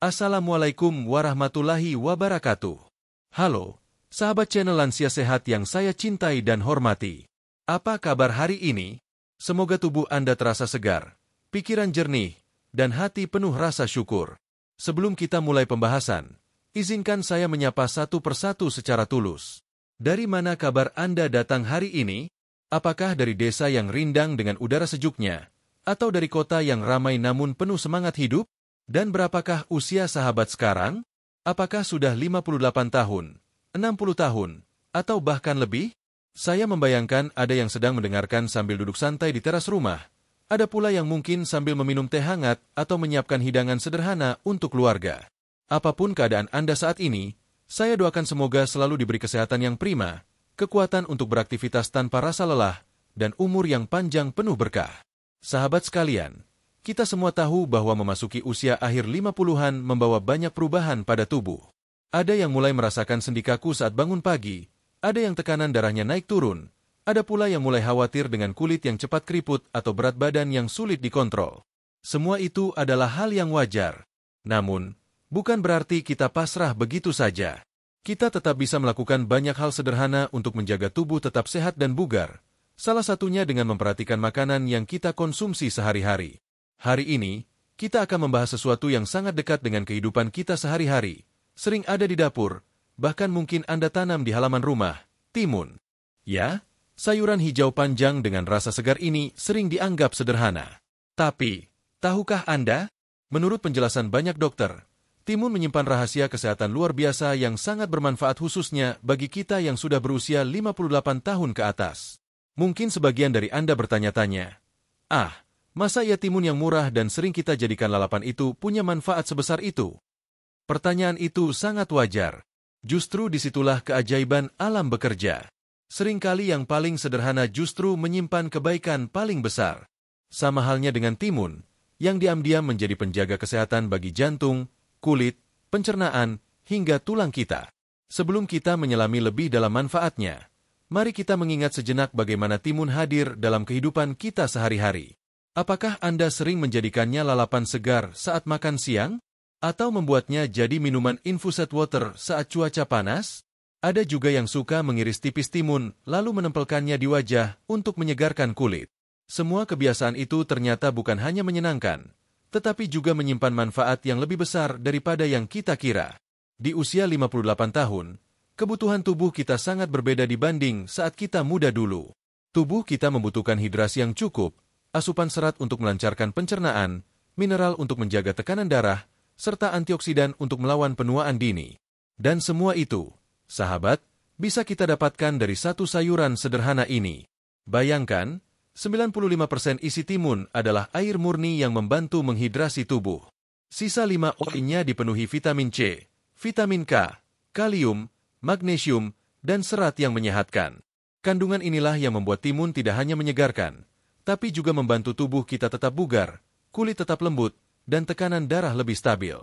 Assalamualaikum warahmatullahi wabarakatuh. Halo, sahabat channel Lansia Sehat yang saya cintai dan hormati. Apa kabar hari ini? Semoga tubuh Anda terasa segar, pikiran jernih, dan hati penuh rasa syukur. Sebelum kita mulai pembahasan, izinkan saya menyapa satu persatu secara tulus. Dari mana kabar Anda datang hari ini? Apakah dari desa yang rindang dengan udara sejuknya, atau dari kota yang ramai namun penuh semangat hidup? Dan berapakah usia sahabat sekarang? Apakah sudah 58 tahun, 60 tahun, atau bahkan lebih? Saya membayangkan ada yang sedang mendengarkan sambil duduk santai di teras rumah. Ada pula yang mungkin sambil meminum teh hangat atau menyiapkan hidangan sederhana untuk keluarga. Apapun keadaan Anda saat ini, saya doakan semoga selalu diberi kesehatan yang prima, kekuatan untuk beraktivitas tanpa rasa lelah, dan umur yang panjang penuh berkah. Sahabat sekalian, kita semua tahu bahwa memasuki usia akhir 50-an membawa banyak perubahan pada tubuh. Ada yang mulai merasakan sendi kaku saat bangun pagi, ada yang tekanan darahnya naik turun, ada pula yang mulai khawatir dengan kulit yang cepat keriput atau berat badan yang sulit dikontrol. Semua itu adalah hal yang wajar. Namun, bukan berarti kita pasrah begitu saja. Kita tetap bisa melakukan banyak hal sederhana untuk menjaga tubuh tetap sehat dan bugar. Salah satunya dengan memperhatikan makanan yang kita konsumsi sehari-hari. Hari ini, kita akan membahas sesuatu yang sangat dekat dengan kehidupan kita sehari-hari. Sering ada di dapur, bahkan mungkin Anda tanam di halaman rumah, timun. Ya, sayuran hijau panjang dengan rasa segar ini sering dianggap sederhana. Tapi, tahukah Anda? Menurut penjelasan banyak dokter, timun menyimpan rahasia kesehatan luar biasa yang sangat bermanfaat khususnya bagi kita yang sudah berusia 58 tahun ke atas. Mungkin sebagian dari Anda bertanya-tanya, masa ya timun yang murah dan sering kita jadikan lalapan itu punya manfaat sebesar itu? Pertanyaan itu sangat wajar. Justru disitulah keajaiban alam bekerja. Seringkali yang paling sederhana justru menyimpan kebaikan paling besar. Sama halnya dengan timun, yang diam-diam menjadi penjaga kesehatan bagi jantung, kulit, pencernaan, hingga tulang kita. Sebelum kita menyelami lebih dalam manfaatnya, mari kita mengingat sejenak bagaimana timun hadir dalam kehidupan kita sehari-hari. Apakah Anda sering menjadikannya lalapan segar saat makan siang? Atau membuatnya jadi minuman infused water saat cuaca panas? Ada juga yang suka mengiris tipis timun lalu menempelkannya di wajah untuk menyegarkan kulit. Semua kebiasaan itu ternyata bukan hanya menyenangkan, tetapi juga menyimpan manfaat yang lebih besar daripada yang kita kira. Di usia 58 tahun, kebutuhan tubuh kita sangat berbeda dibanding saat kita muda dulu. Tubuh kita membutuhkan hidrasi yang cukup, asupan serat untuk melancarkan pencernaan, mineral untuk menjaga tekanan darah, serta antioksidan untuk melawan penuaan dini. Dan semua itu, sahabat, bisa kita dapatkan dari satu sayuran sederhana ini. Bayangkan, 95% isi timun adalah air murni yang membantu menghidrasi tubuh. Sisa 5%-nya dipenuhi vitamin C, vitamin K, kalium, magnesium, dan serat yang menyehatkan. Kandungan inilah yang membuat timun tidak hanya menyegarkan, tapi juga membantu tubuh kita tetap bugar, kulit tetap lembut, dan tekanan darah lebih stabil.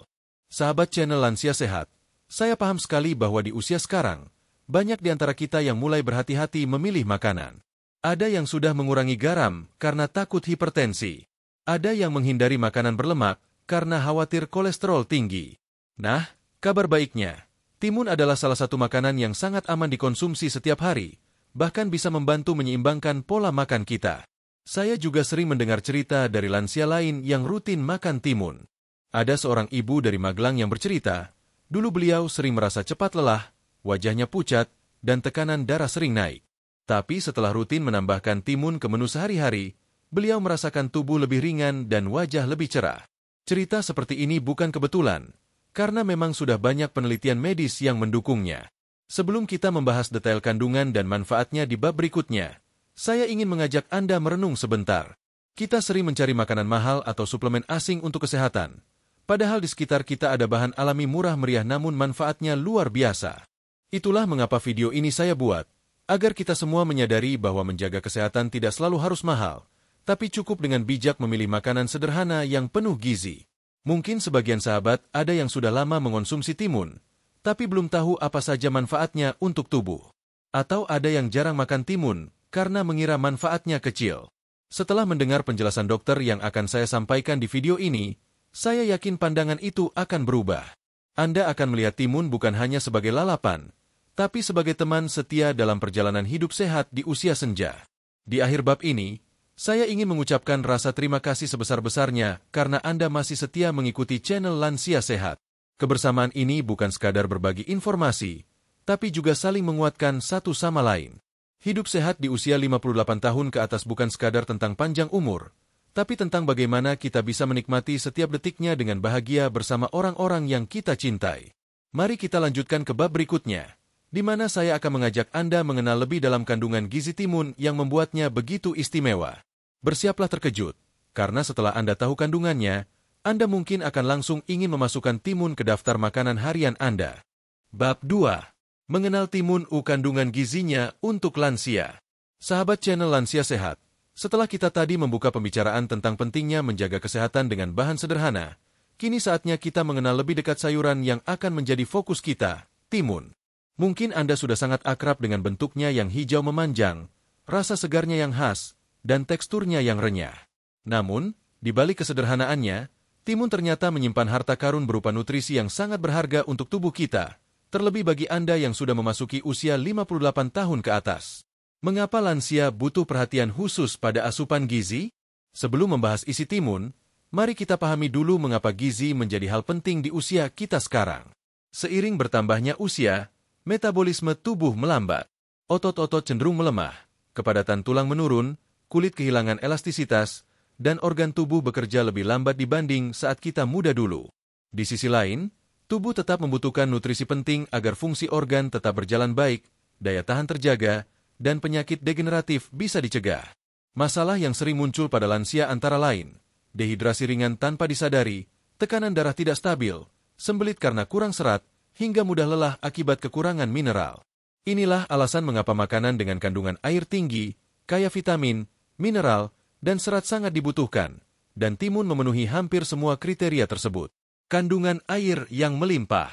Sahabat channel Lansia Sehat, saya paham sekali bahwa di usia sekarang, banyak di antara kita yang mulai berhati-hati memilih makanan. Ada yang sudah mengurangi garam karena takut hipertensi. Ada yang menghindari makanan berlemak karena khawatir kolesterol tinggi. Nah, kabar baiknya, timun adalah salah satu makanan yang sangat aman dikonsumsi setiap hari, bahkan bisa membantu menyeimbangkan pola makan kita. Saya juga sering mendengar cerita dari lansia lain yang rutin makan timun. Ada seorang ibu dari Magelang yang bercerita, dulu beliau sering merasa cepat lelah, wajahnya pucat, dan tekanan darah sering naik. Tapi setelah rutin menambahkan timun ke menu sehari-hari, beliau merasakan tubuh lebih ringan dan wajah lebih cerah. Cerita seperti ini bukan kebetulan, karena memang sudah banyak penelitian medis yang mendukungnya. Sebelum kita membahas detail kandungan dan manfaatnya di bab berikutnya, saya ingin mengajak Anda merenung sebentar. Kita sering mencari makanan mahal atau suplemen asing untuk kesehatan. Padahal di sekitar kita ada bahan alami murah meriah namun manfaatnya luar biasa. Itulah mengapa video ini saya buat, agar kita semua menyadari bahwa menjaga kesehatan tidak selalu harus mahal, tapi cukup dengan bijak memilih makanan sederhana yang penuh gizi. Mungkin sebagian sahabat ada yang sudah lama mengonsumsi timun, tapi belum tahu apa saja manfaatnya untuk tubuh. Atau ada yang jarang makan timun, karena mengira manfaatnya kecil. Setelah mendengar penjelasan dokter yang akan saya sampaikan di video ini, saya yakin pandangan itu akan berubah. Anda akan melihat timun bukan hanya sebagai lalapan, tapi sebagai teman setia dalam perjalanan hidup sehat di usia senja. Di akhir bab ini, saya ingin mengucapkan rasa terima kasih sebesar-besarnya karena Anda masih setia mengikuti channel Lansia Sehat. Kebersamaan ini bukan sekadar berbagi informasi, tapi juga saling menguatkan satu sama lain. Hidup sehat di usia 58 tahun ke atas bukan sekadar tentang panjang umur, tapi tentang bagaimana kita bisa menikmati setiap detiknya dengan bahagia bersama orang-orang yang kita cintai. Mari kita lanjutkan ke bab berikutnya, di mana saya akan mengajak Anda mengenal lebih dalam kandungan gizi timun yang membuatnya begitu istimewa. Bersiaplah terkejut, karena setelah Anda tahu kandungannya, Anda mungkin akan langsung ingin memasukkan timun ke daftar makanan harian Anda. Bab 2. Mengenal timun kandungan gizinya untuk lansia. Sahabat channel Lansia Sehat, setelah kita tadi membuka pembicaraan tentang pentingnya menjaga kesehatan dengan bahan sederhana, kini saatnya kita mengenal lebih dekat sayuran yang akan menjadi fokus kita, timun. Mungkin Anda sudah sangat akrab dengan bentuknya yang hijau memanjang, rasa segarnya yang khas, dan teksturnya yang renyah. Namun, di balik kesederhanaannya, timun ternyata menyimpan harta karun berupa nutrisi yang sangat berharga untuk tubuh kita, terlebih bagi Anda yang sudah memasuki usia 58 tahun ke atas. Mengapa lansia butuh perhatian khusus pada asupan gizi? Sebelum membahas isi timun, mari kita pahami dulu mengapa gizi menjadi hal penting di usia kita sekarang. Seiring bertambahnya usia, metabolisme tubuh melambat. Otot-otot cenderung melemah, kepadatan tulang menurun, kulit kehilangan elastisitas, dan organ tubuh bekerja lebih lambat dibanding saat kita muda dulu. Di sisi lain, tubuh tetap membutuhkan nutrisi penting agar fungsi organ tetap berjalan baik, daya tahan terjaga, dan penyakit degeneratif bisa dicegah. Masalah yang sering muncul pada lansia antara lain, dehidrasi ringan tanpa disadari, tekanan darah tidak stabil, sembelit karena kurang serat, hingga mudah lelah akibat kekurangan mineral. Inilah alasan mengapa makanan dengan kandungan air tinggi, kaya vitamin, mineral, dan serat sangat dibutuhkan, dan timun memenuhi hampir semua kriteria tersebut. Kandungan air yang melimpah.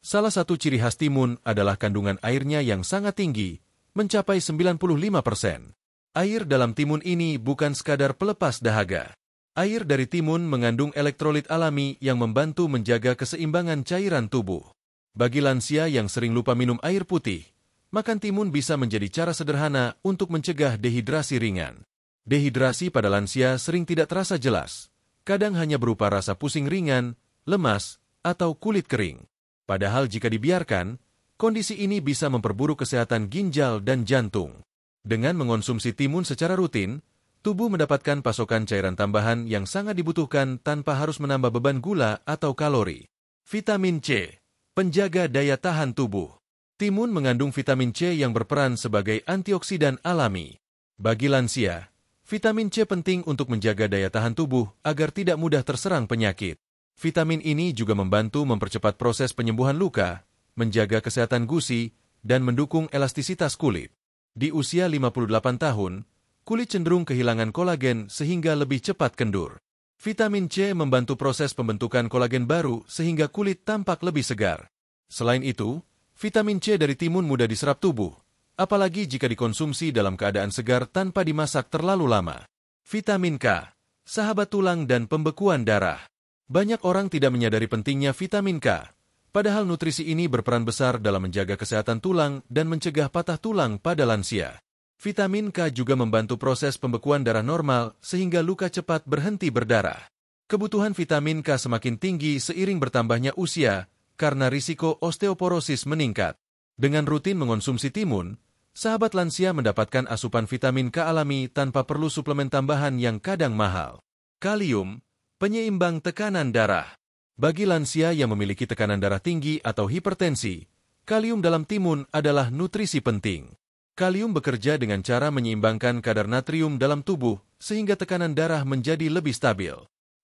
Salah satu ciri khas timun adalah kandungan airnya yang sangat tinggi, mencapai 95%. Air dalam timun ini bukan sekadar pelepas dahaga. Air dari timun mengandung elektrolit alami yang membantu menjaga keseimbangan cairan tubuh. Bagi lansia yang sering lupa minum air putih, makan timun bisa menjadi cara sederhana untuk mencegah dehidrasi ringan. Dehidrasi pada lansia sering tidak terasa jelas, kadang hanya berupa rasa pusing ringan, lemas, atau kulit kering. Padahal jika dibiarkan, kondisi ini bisa memperburuk kesehatan ginjal dan jantung. Dengan mengonsumsi timun secara rutin, tubuh mendapatkan pasokan cairan tambahan yang sangat dibutuhkan tanpa harus menambah beban gula atau kalori. Vitamin C, penjaga daya tahan tubuh. Timun mengandung vitamin C yang berperan sebagai antioksidan alami. Bagi lansia, vitamin C penting untuk menjaga daya tahan tubuh agar tidak mudah terserang penyakit. Vitamin ini juga membantu mempercepat proses penyembuhan luka, menjaga kesehatan gusi, dan mendukung elastisitas kulit. Di usia 58 tahun, kulit cenderung kehilangan kolagen sehingga lebih cepat kendur. Vitamin C membantu proses pembentukan kolagen baru sehingga kulit tampak lebih segar. Selain itu, vitamin C dari timun mudah diserap tubuh, apalagi jika dikonsumsi dalam keadaan segar tanpa dimasak terlalu lama. Vitamin K, sahabat tulang dan pembekuan darah. Banyak orang tidak menyadari pentingnya vitamin K, padahal nutrisi ini berperan besar dalam menjaga kesehatan tulang dan mencegah patah tulang pada lansia. Vitamin K juga membantu proses pembekuan darah normal sehingga luka cepat berhenti berdarah. Kebutuhan vitamin K semakin tinggi seiring bertambahnya usia karena risiko osteoporosis meningkat. Dengan rutin mengonsumsi timun, sahabat lansia mendapatkan asupan vitamin K alami tanpa perlu suplemen tambahan yang kadang mahal. Kalium, penyeimbang tekanan darah. Bagi lansia yang memiliki tekanan darah tinggi atau hipertensi, kalium dalam timun adalah nutrisi penting. Kalium bekerja dengan cara menyeimbangkan kadar natrium dalam tubuh sehingga tekanan darah menjadi lebih stabil.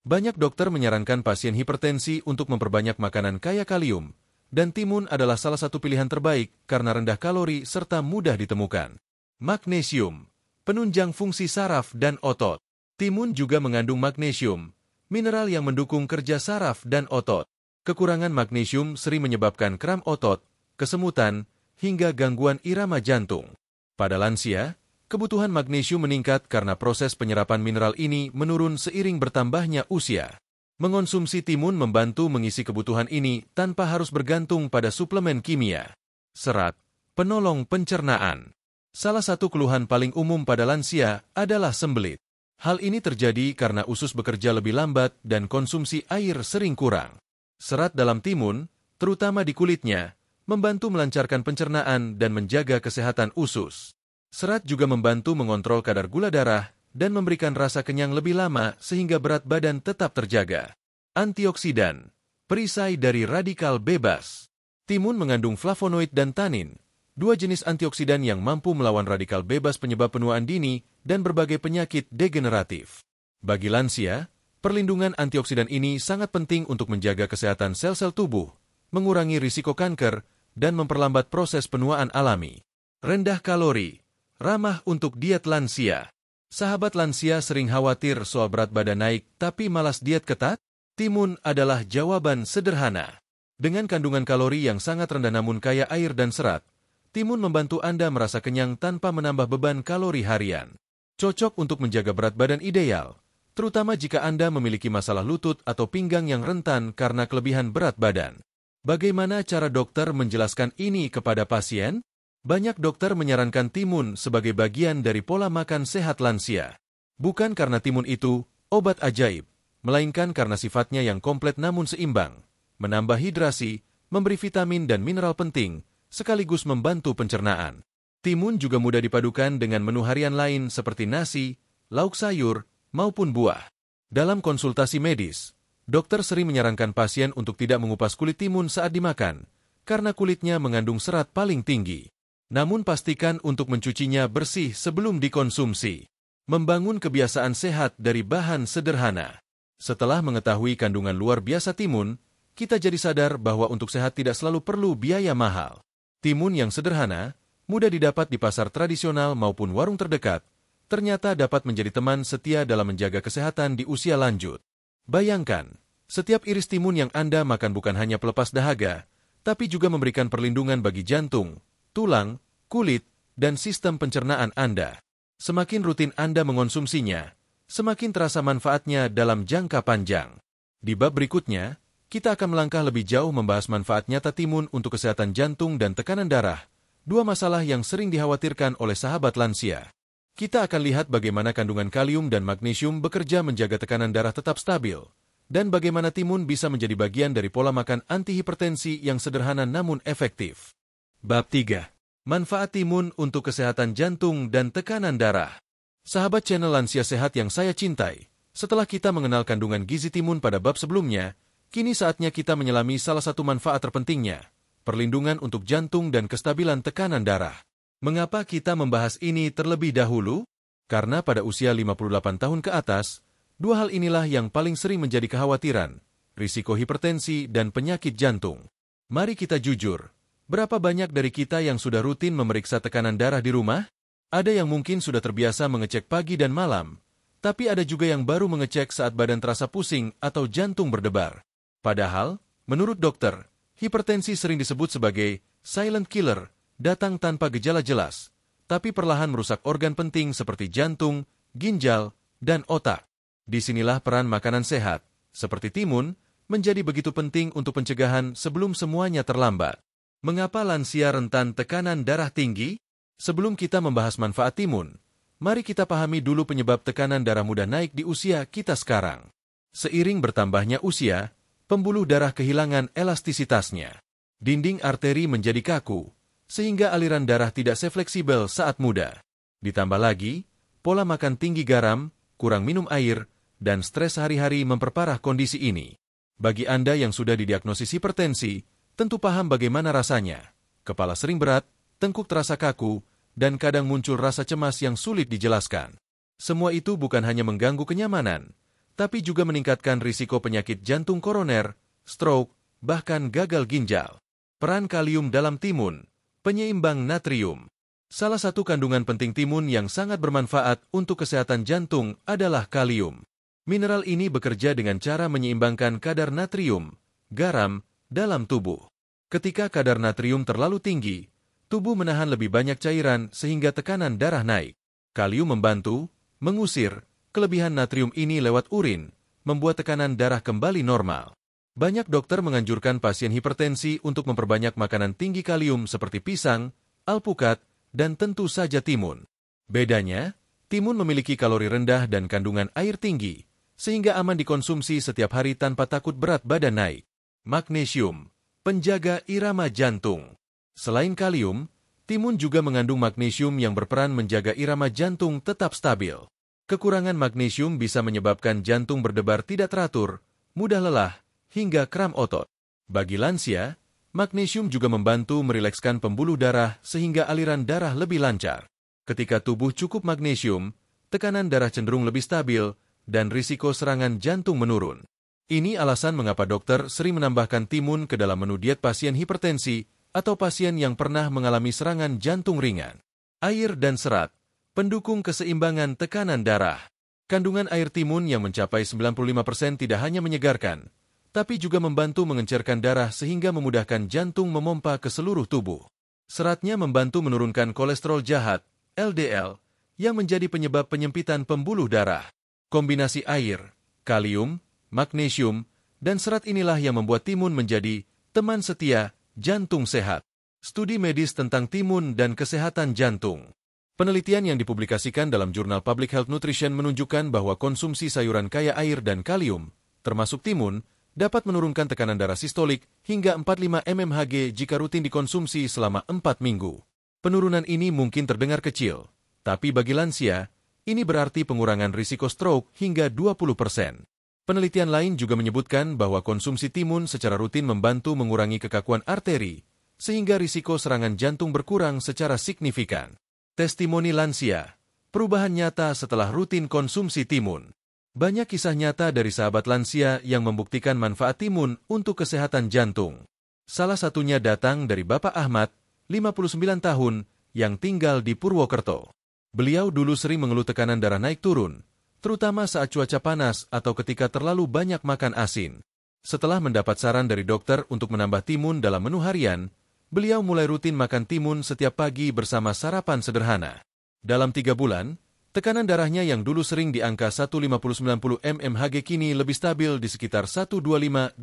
Banyak dokter menyarankan pasien hipertensi untuk memperbanyak makanan kaya kalium, dan timun adalah salah satu pilihan terbaik karena rendah kalori serta mudah ditemukan. Magnesium, penunjang fungsi saraf dan otot. Timun juga mengandung magnesium, mineral yang mendukung kerja saraf dan otot. Kekurangan magnesium sering menyebabkan kram otot, kesemutan, hingga gangguan irama jantung. Pada lansia, kebutuhan magnesium meningkat karena proses penyerapan mineral ini menurun seiring bertambahnya usia. Mengonsumsi timun membantu mengisi kebutuhan ini tanpa harus bergantung pada suplemen kimia. Serat, penolong pencernaan. Salah satu keluhan paling umum pada lansia adalah sembelit. Hal ini terjadi karena usus bekerja lebih lambat dan konsumsi air sering kurang. Serat dalam timun, terutama di kulitnya, membantu melancarkan pencernaan dan menjaga kesehatan usus. Serat juga membantu mengontrol kadar gula darah dan memberikan rasa kenyang lebih lama sehingga berat badan tetap terjaga. Antioksidan, perisai dari radikal bebas. Timun mengandung flavonoid dan tanin, dua jenis antioksidan yang mampu melawan radikal bebas penyebab penuaan dini dan berbagai penyakit degeneratif. Bagi lansia, perlindungan antioksidan ini sangat penting untuk menjaga kesehatan sel-sel tubuh, mengurangi risiko kanker, dan memperlambat proses penuaan alami. Rendah kalori, ramah untuk diet lansia. Sahabat lansia sering khawatir soal berat badan naik tapi malas diet ketat? Timun adalah jawaban sederhana. Dengan kandungan kalori yang sangat rendah namun kaya air dan serat, timun membantu Anda merasa kenyang tanpa menambah beban kalori harian. Cocok untuk menjaga berat badan ideal, terutama jika Anda memiliki masalah lutut atau pinggang yang rentan karena kelebihan berat badan. Bagaimana cara dokter menjelaskan ini kepada pasien? Banyak dokter menyarankan timun sebagai bagian dari pola makan sehat lansia. Bukan karena timun itu obat ajaib, melainkan karena sifatnya yang komplit namun seimbang, menambah hidrasi, memberi vitamin dan mineral penting, sekaligus membantu pencernaan. Timun juga mudah dipadukan dengan menu harian lain seperti nasi, lauk sayur, maupun buah. Dalam konsultasi medis, dokter sering menyarankan pasien untuk tidak mengupas kulit timun saat dimakan, karena kulitnya mengandung serat paling tinggi. Namun pastikan untuk mencucinya bersih sebelum dikonsumsi. Membangun kebiasaan sehat dari bahan sederhana. Setelah mengetahui kandungan luar biasa timun, kita jadi sadar bahwa untuk sehat tidak selalu perlu biaya mahal. Timun yang sederhana, mudah didapat di pasar tradisional maupun warung terdekat, ternyata dapat menjadi teman setia dalam menjaga kesehatan di usia lanjut. Bayangkan, setiap iris timun yang Anda makan bukan hanya pelepas dahaga, tapi juga memberikan perlindungan bagi jantung, tulang, kulit, dan sistem pencernaan Anda. Semakin rutin Anda mengonsumsinya, semakin terasa manfaatnya dalam jangka panjang. Di bab berikutnya, kita akan melangkah lebih jauh membahas manfaat nyata timun untuk kesehatan jantung dan tekanan darah, dua masalah yang sering dikhawatirkan oleh sahabat lansia. Kita akan lihat bagaimana kandungan kalium dan magnesium bekerja menjaga tekanan darah tetap stabil, dan bagaimana timun bisa menjadi bagian dari pola makan antihipertensi yang sederhana namun efektif. Bab 3. Manfaat timun untuk kesehatan jantung dan tekanan darah. Sahabat channel Lansia Sehat yang saya cintai, setelah kita mengenal kandungan gizi timun pada bab sebelumnya, kini saatnya kita menyelami salah satu manfaat terpentingnya, perlindungan untuk jantung dan kestabilan tekanan darah. Mengapa kita membahas ini terlebih dahulu? Karena pada usia 58 tahun ke atas, dua hal inilah yang paling sering menjadi kekhawatiran, risiko hipertensi dan penyakit jantung. Mari kita jujur, berapa banyak dari kita yang sudah rutin memeriksa tekanan darah di rumah? Ada yang mungkin sudah terbiasa mengecek pagi dan malam, tapi ada juga yang baru mengecek saat badan terasa pusing atau jantung berdebar. Padahal, menurut dokter, hipertensi sering disebut sebagai silent killer, datang tanpa gejala jelas, tapi perlahan merusak organ penting seperti jantung, ginjal, dan otak. Disinilah peran makanan sehat, seperti timun, menjadi begitu penting untuk pencegahan sebelum semuanya terlambat. Mengapa lansia rentan tekanan darah tinggi? Sebelum kita membahas manfaat timun, mari kita pahami dulu penyebab tekanan darah mudah naik di usia kita sekarang. Seiring bertambahnya usia, pembuluh darah kehilangan elastisitasnya. Dinding arteri menjadi kaku, sehingga aliran darah tidak sefleksibel saat muda. Ditambah lagi, pola makan tinggi garam, kurang minum air, dan stres sehari-hari memperparah kondisi ini. Bagi Anda yang sudah didiagnosis hipertensi, tentu paham bagaimana rasanya. Kepala sering berat, tengkuk terasa kaku, dan kadang muncul rasa cemas yang sulit dijelaskan. Semua itu bukan hanya mengganggu kenyamanan, tapi juga meningkatkan risiko penyakit jantung koroner, stroke, bahkan gagal ginjal. Peran kalium dalam timun, penyeimbang natrium. Salah satu kandungan penting timun yang sangat bermanfaat untuk kesehatan jantung adalah kalium. Mineral ini bekerja dengan cara menyeimbangkan kadar natrium, garam, dalam tubuh. Ketika kadar natrium terlalu tinggi, tubuh menahan lebih banyak cairan sehingga tekanan darah naik. Kalium membantu mengusir kelebihan natrium ini lewat urin, membuat tekanan darah kembali normal. Banyak dokter menganjurkan pasien hipertensi untuk memperbanyak makanan tinggi kalium seperti pisang, alpukat, dan tentu saja timun. Bedanya, timun memiliki kalori rendah dan kandungan air tinggi, sehingga aman dikonsumsi setiap hari tanpa takut berat badan naik. Magnesium, penjaga irama jantung. Selain kalium, timun juga mengandung magnesium yang berperan menjaga irama jantung tetap stabil. Kekurangan magnesium bisa menyebabkan jantung berdebar tidak teratur, mudah lelah, hingga kram otot. Bagi lansia, magnesium juga membantu merilekskan pembuluh darah sehingga aliran darah lebih lancar. Ketika tubuh cukup magnesium, tekanan darah cenderung lebih stabil dan risiko serangan jantung menurun. Ini alasan mengapa dokter sering menambahkan timun ke dalam menu diet pasien hipertensi atau pasien yang pernah mengalami serangan jantung ringan. Air dan serat, pendukung keseimbangan tekanan darah. Kandungan air timun yang mencapai 95% tidak hanya menyegarkan, tapi juga membantu mengencerkan darah sehingga memudahkan jantung memompa ke seluruh tubuh. Seratnya membantu menurunkan kolesterol jahat, LDL, yang menjadi penyebab penyempitan pembuluh darah. Kombinasi air, kalium, magnesium, dan serat inilah yang membuat timun menjadi teman setia jantung sehat. Studi medis tentang timun dan kesehatan jantung. Penelitian yang dipublikasikan dalam jurnal Public Health Nutrition menunjukkan bahwa konsumsi sayuran kaya air dan kalium, termasuk timun, dapat menurunkan tekanan darah sistolik hingga 45 mmHg jika rutin dikonsumsi selama 4 minggu. Penurunan ini mungkin terdengar kecil, tapi bagi lansia, ini berarti pengurangan risiko stroke hingga 20%. Penelitian lain juga menyebutkan bahwa konsumsi timun secara rutin membantu mengurangi kekakuan arteri, sehingga risiko serangan jantung berkurang secara signifikan. Testimoni lansia, perubahan nyata setelah rutin konsumsi timun. Banyak kisah nyata dari sahabat lansia yang membuktikan manfaat timun untuk kesehatan jantung. Salah satunya datang dari Bapak Ahmad, 59 tahun, yang tinggal di Purwokerto. Beliau dulu sering mengeluh tekanan darah naik turun, terutama saat cuaca panas atau ketika terlalu banyak makan asin. Setelah mendapat saran dari dokter untuk menambah timun dalam menu harian, beliau mulai rutin makan timun setiap pagi bersama sarapan sederhana. Dalam 3 bulan, tekanan darahnya yang dulu sering di angka 150-90 mmHg kini lebih stabil di sekitar 125-80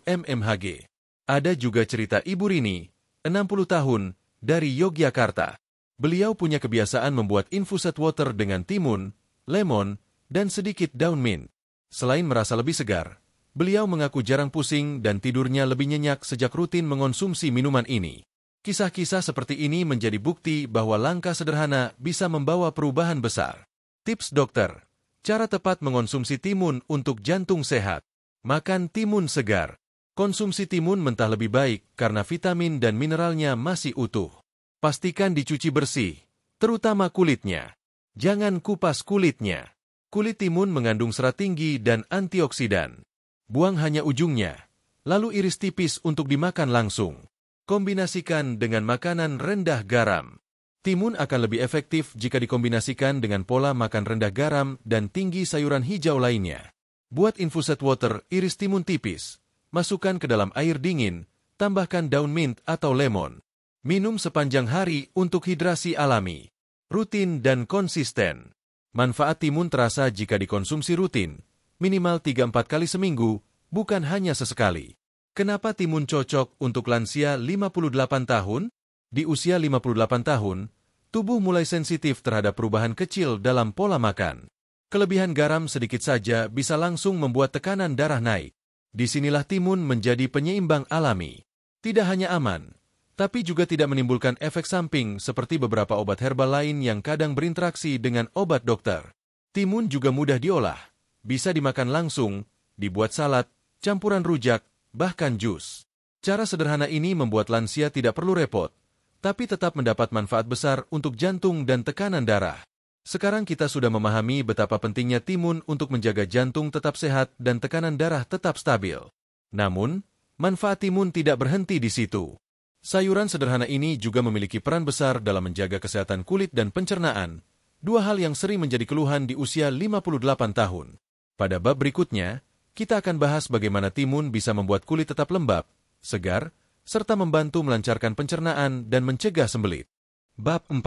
mmHg. Ada juga cerita Ibu Rini, 60 tahun, dari Yogyakarta. Beliau punya kebiasaan membuat infuset water dengan timun, lemon, dan sedikit daun mint. Selain merasa lebih segar, beliau mengaku jarang pusing dan tidurnya lebih nyenyak sejak rutin mengonsumsi minuman ini. Kisah-kisah seperti ini menjadi bukti bahwa langkah sederhana bisa membawa perubahan besar. Tips dokter, cara tepat mengonsumsi timun untuk jantung sehat. Makan timun segar. Konsumsi timun mentah lebih baik karena vitamin dan mineralnya masih utuh. Pastikan dicuci bersih, terutama kulitnya. Jangan kupas kulitnya. Kulit timun mengandung serat tinggi dan antioksidan. Buang hanya ujungnya, lalu iris tipis untuk dimakan langsung. Kombinasikan dengan makanan rendah garam. Timun akan lebih efektif jika dikombinasikan dengan pola makan rendah garam dan tinggi sayuran hijau lainnya. Buat infuset water, iris timun tipis. Masukkan ke dalam air dingin, tambahkan daun mint atau lemon. Minum sepanjang hari untuk hidrasi alami. Rutin dan konsisten. Manfaat timun terasa jika dikonsumsi rutin, minimal 3-4 kali seminggu, bukan hanya sesekali. Kenapa timun cocok untuk lansia 58 tahun? Di usia 58 tahun, tubuh mulai sensitif terhadap perubahan kecil dalam pola makan. Kelebihan garam sedikit saja bisa langsung membuat tekanan darah naik. Disinilah timun menjadi penyeimbang alami. Tidak hanya aman, tapi juga tidak menimbulkan efek samping seperti beberapa obat herbal lain yang kadang berinteraksi dengan obat dokter. Timun juga mudah diolah, bisa dimakan langsung, dibuat salad, campuran rujak, bahkan jus. Cara sederhana ini membuat lansia tidak perlu repot, tapi tetap mendapat manfaat besar untuk jantung dan tekanan darah. Sekarang kita sudah memahami betapa pentingnya timun untuk menjaga jantung tetap sehat dan tekanan darah tetap stabil. Namun, manfaat timun tidak berhenti di situ. Sayuran sederhana ini juga memiliki peran besar dalam menjaga kesehatan kulit dan pencernaan, dua hal yang sering menjadi keluhan di usia 58 tahun. Pada bab berikutnya, kita akan bahas bagaimana timun bisa membuat kulit tetap lembab, segar, serta membantu melancarkan pencernaan dan mencegah sembelit. Bab 4.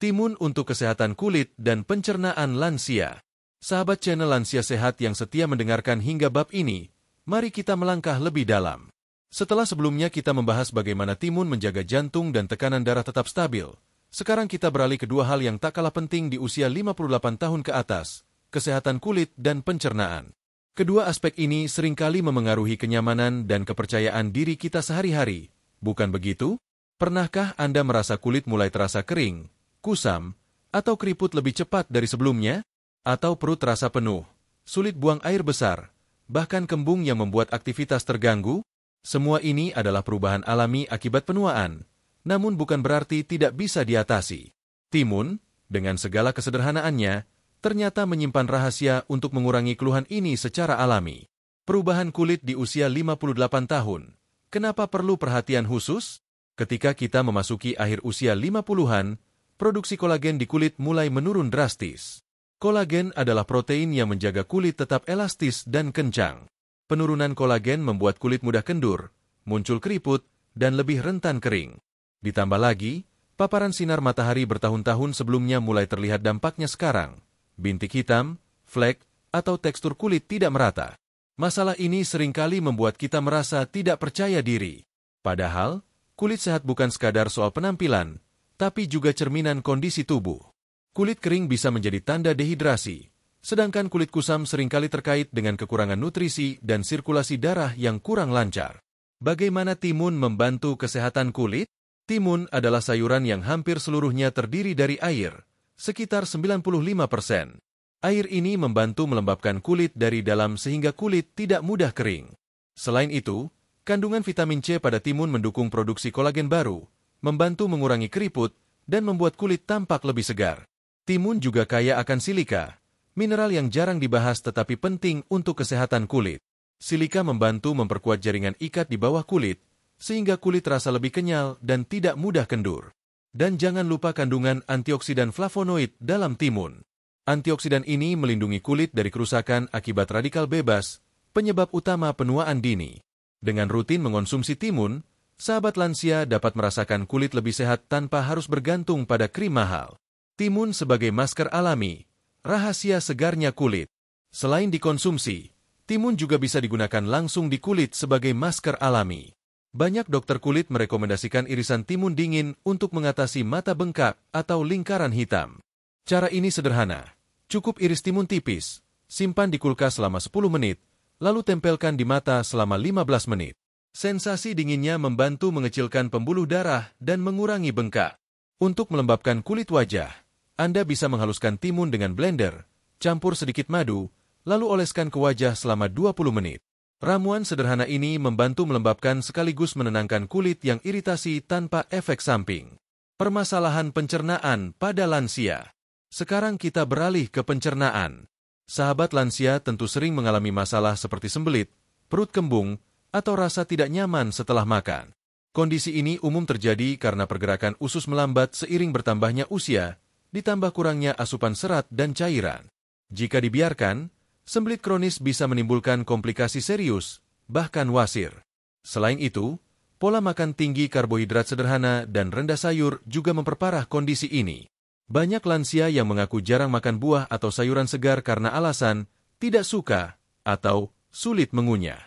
Timun untuk kesehatan kulit dan pencernaan lansia. Sahabat channel Lansia Sehat yang setia mendengarkan hingga bab ini, mari kita melangkah lebih dalam. Setelah sebelumnya kita membahas bagaimana timun menjaga jantung dan tekanan darah tetap stabil, sekarang kita beralih ke dua hal yang tak kalah penting di usia 58 tahun ke atas, kesehatan kulit dan pencernaan. Kedua aspek ini seringkali memengaruhi kenyamanan dan kepercayaan diri kita sehari-hari, bukan begitu? Pernahkah Anda merasa kulit mulai terasa kering, kusam, atau keriput lebih cepat dari sebelumnya? Atau perut terasa penuh, sulit buang air besar, bahkan kembung yang membuat aktivitas terganggu? Semua ini adalah perubahan alami akibat penuaan, namun bukan berarti tidak bisa diatasi. Timun, dengan segala kesederhanaannya, ternyata menyimpan rahasia untuk mengurangi keluhan ini secara alami. Perubahan kulit di usia 58 tahun. Kenapa perlu perhatian khusus? Ketika kita memasuki akhir usia 50-an, produksi kolagen di kulit mulai menurun drastis. Kolagen adalah protein yang menjaga kulit tetap elastis dan kencang. Penurunan kolagen membuat kulit mudah kendur, muncul keriput, dan lebih rentan kering. Ditambah lagi, paparan sinar matahari bertahun-tahun sebelumnya mulai terlihat dampaknya sekarang. Bintik hitam, flek, atau tekstur kulit tidak merata. Masalah ini seringkali membuat kita merasa tidak percaya diri. Padahal, kulit sehat bukan sekadar soal penampilan, tapi juga cerminan kondisi tubuh. Kulit kering bisa menjadi tanda dehidrasi, sedangkan kulit kusam seringkali terkait dengan kekurangan nutrisi dan sirkulasi darah yang kurang lancar. Bagaimana timun membantu kesehatan kulit? Timun adalah sayuran yang hampir seluruhnya terdiri dari air, sekitar 95%. Air ini membantu melembabkan kulit dari dalam sehingga kulit tidak mudah kering. Selain itu, kandungan vitamin C pada timun mendukung produksi kolagen baru, membantu mengurangi keriput, dan membuat kulit tampak lebih segar. Timun juga kaya akan silika, mineral yang jarang dibahas tetapi penting untuk kesehatan kulit. Silika membantu memperkuat jaringan ikat di bawah kulit, sehingga kulit terasa lebih kenyal dan tidak mudah kendur. Dan jangan lupa kandungan antioksidan flavonoid dalam timun. Antioksidan ini melindungi kulit dari kerusakan akibat radikal bebas, penyebab utama penuaan dini. Dengan rutin mengonsumsi timun, sahabat lansia dapat merasakan kulit lebih sehat tanpa harus bergantung pada krim mahal. Timun sebagai masker alami, rahasia segarnya kulit. Selain dikonsumsi, timun juga bisa digunakan langsung di kulit sebagai masker alami. Banyak dokter kulit merekomendasikan irisan timun dingin untuk mengatasi mata bengkak atau lingkaran hitam. Cara ini sederhana. Cukup iris timun tipis, simpan di kulkas selama 10 menit, lalu tempelkan di mata selama 15 menit. Sensasi dinginnya membantu mengecilkan pembuluh darah dan mengurangi bengkak. Untuk melembabkan kulit wajah, Anda bisa menghaluskan timun dengan blender, campur sedikit madu, lalu oleskan ke wajah selama 20 menit. Ramuan sederhana ini membantu melembabkan sekaligus menenangkan kulit yang iritasi tanpa efek samping. Permasalahan pencernaan pada lansia. Sekarang kita beralih ke pencernaan. Sahabat lansia tentu sering mengalami masalah seperti sembelit, perut kembung, atau rasa tidak nyaman setelah makan. Kondisi ini umum terjadi karena pergerakan usus melambat seiring bertambahnya usia, ditambah kurangnya asupan serat dan cairan. Jika dibiarkan, sembelit kronis bisa menimbulkan komplikasi serius, bahkan wasir. Selain itu, pola makan tinggi karbohidrat sederhana dan rendah sayur juga memperparah kondisi ini. Banyak lansia yang mengaku jarang makan buah atau sayuran segar karena alasan tidak suka atau sulit mengunyah.